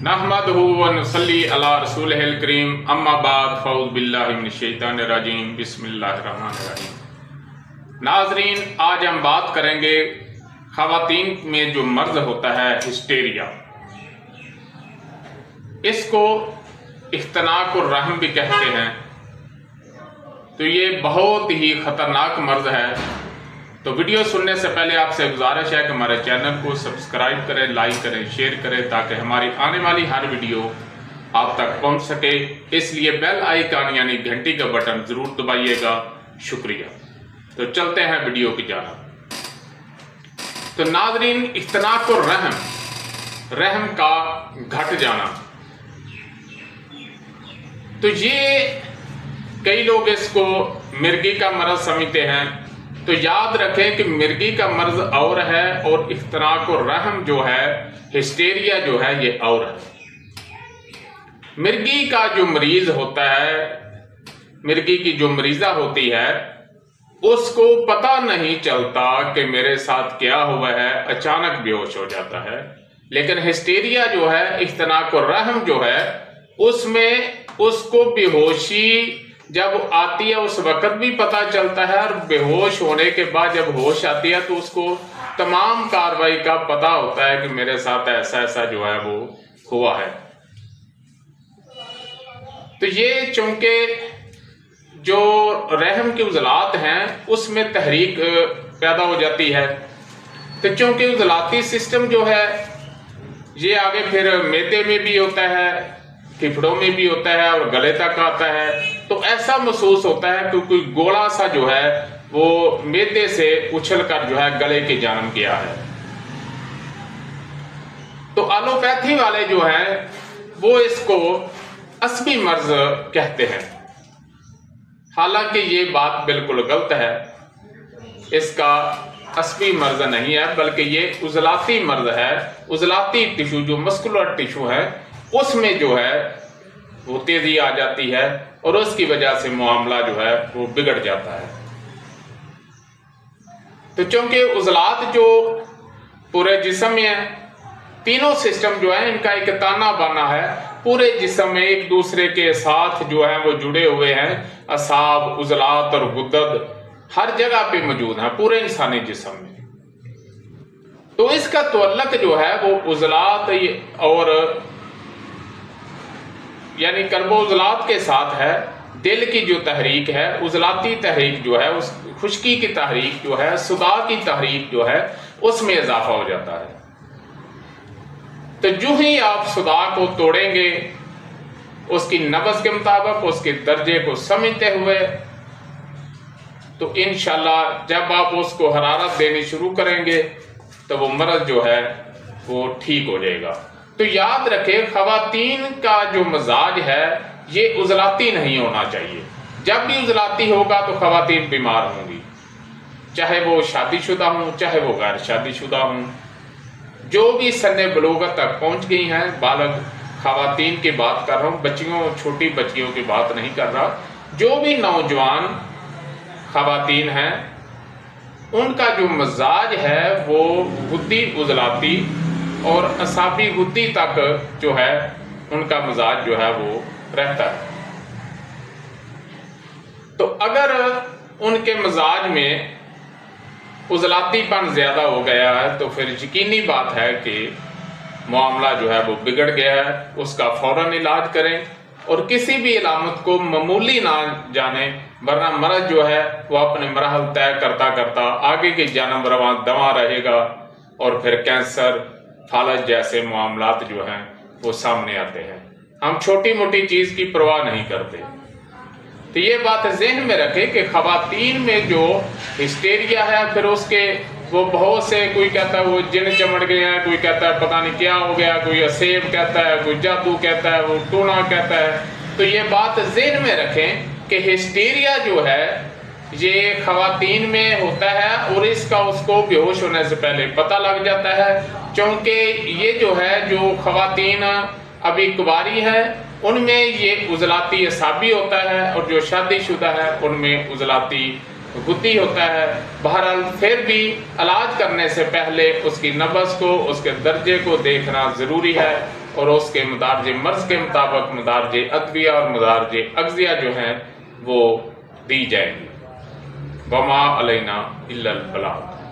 नहमदहु व नुसल्ली अला रसूलिहिल करीम अम्मा बाद फ़ऊज़ बिल्लाहि मिनश शैतानिर रजीम बिस्मिल्लाहिर रहमानिर रहीम। नाज़रीन, आज हम बात करेंगे ख़वातीन में जो मर्ज़ होता है हिस्टेरिया। इसको इख्तनाक और रहम भी कहते हैं। तो ये बहुत ही ख़तरनाक मर्ज़ है। तो वीडियो सुनने से पहले आपसे गुजारिश है कि हमारे चैनल को सब्सक्राइब करें, लाइक करें, शेयर करें ताकि हमारी आने वाली हर वीडियो आप तक पहुंच सके। इसलिए बेल आइकन यानी घंटी का बटन जरूर दबाइएगा। शुक्रिया। तो चलते हैं वीडियो की जानिब। तो नाज़रीन, इख्तनाक और रहम का घट जाना, तो ये कई लोग इसको मिर्गी का मर्ज समझते हैं। तो याद रखें कि मिर्गी का मर्ज और है और इख्तनाक और रहम जो है, हिस्टेरिया जो है, ये और है। मिर्गी का जो मरीज होता है, मिर्गी की जो मरीजा होती है, उसको पता नहीं चलता कि मेरे साथ क्या हुआ है, अचानक बेहोश हो जाता है। लेकिन हिस्टेरिया जो है, इख्तनाक और रहम जो है, उसमें उसको बेहोशी जब आती है उस वक्त भी पता चलता है, और बेहोश होने के बाद जब होश आती है तो उसको तमाम कार्रवाई का पता होता है कि मेरे साथ ऐसा ऐसा जो है वो हुआ है। तो ये चूंकि जो रहम के उज़लात हैं उसमें तहरीक पैदा हो जाती है। तो चूंकि उज़लाती सिस्टम जो है ये आगे फिर मैदे में भी होता है, फेफड़ों में भी होता है और गले तक आता है। तो ऐसा महसूस होता है कि कोई गोला सा जो है वो मैदे से उछलकर जो है गले की जानब गया है। तो एलोपैथी वाले जो हैं वो इसको अस्बी मर्ज कहते हैं। हालांकि ये बात बिल्कुल गलत है। इसका अस्बी मर्ज नहीं है, बल्कि ये उज़लाती मर्ज है। उज़लाती टिश्यू जो मस्कुलर टिश्यू है उसमें जो है वो तेजी आ जाती है और उसकी वजह से मामला जो है वो बिगड़ जाता है। तो चूंकि उज़लात जो पूरे जिस्म में है, तीनों सिस्टम जो है इनका एक ताना बाना है, पूरे जिस्म में एक दूसरे के साथ जो है वो जुड़े हुए हैं। असाब, उज़लात और गुद्दद हर जगह पे मौजूद है पूरे इंसानी जिस्म में। तो इसका तअल्लुक जो है वो उज़लात और यानी कर्बो उज़लात के साथ है। दिल की जो तहरीक है, उज़लाती तहरीक जो है, उस खुश्की की तहरीक जो है, सुदा की तहरीक जो है, उसमें इजाफा हो जाता है। तो जो ही आप सुदा को तोड़ेंगे उसकी नब्ज़ के मुताबिक, उसके दर्जे को समझते हुए, तो इंशाल्लाह जब आप उसको हरारत देनी शुरू करेंगे तो वो मर्ज जो है वो ठीक हो जाएगा। तो याद रखें, ख़वातीन का जो मजाज है ये उज़लाती नहीं होना चाहिए। जब भी उज़लाती होगा तो ख़वातीन बीमार होंगी, चाहे वो शादीशुदा हों चाहे वो गैर शादीशुदा हों। जो भी सन्ने बलूगत तक पहुंच गई हैं, बालग ख़वातीन की बात कर रहा हूँ, बच्चियों, छोटी बच्चियों की बात नहीं कर रहा। जो भी नौजवान ख़वातीन हैं उनका जो मजाज है वो बुद्धि उज़लाती और असाबी गुद्दी तक जो है उनका मजाज जो है वो रहता है। तो अगर उनके मजाज में उज़लातीपन ज्यादा हो गया है तो फिर यकीनी बात है कि मामला जो है वो बिगड़ गया है। उसका फौरन इलाज करें और किसी भी इलामत को मामूली ना जाने, वरना मर्ज जो है वो अपने मरहल तय करता करता आगे की जानब रवां दवा रहेगा और फिर कैंसर, फालज जैसे मामलात जो हैं वो सामने आते हैं। हम छोटी मोटी चीज की परवाह नहीं करते। तो ये बात ज़हन में रखें कि ख़वातीन में जो हिस्टेरिया है, फिर उसके वो बहुत से, कोई कहता है वो जिन चमड़ गए हैं, कोई कहता है पता नहीं क्या हो गया, कोई असेब कहता है, कोई जादू कहता है, वो टूना कहता है। तो ये बात ज़हन में रखें कि हिस्टेरिया जो है ये ख़वातीन में होता है और इसका उसको बेहोश होने से पहले पता लग जाता है। क्योंकि ये जो है, जो ख़वातीन अभी कुंवारी है उनमें ये उज़लाती असाबी होता है और जो शादीशुदा है उनमें उज़लाती गुद्दी होता है। बहरहाल फिर भी इलाज करने से पहले उसकी नब्ज़ को, उसके दर्जे को देखना ज़रूरी है। और उसके मदारज मर्ज के मुताबिक मदारज अदविया और मदारज अगजिया जो हैं वो दी जाएंगी। वमा अलैना इल्लल बलाग।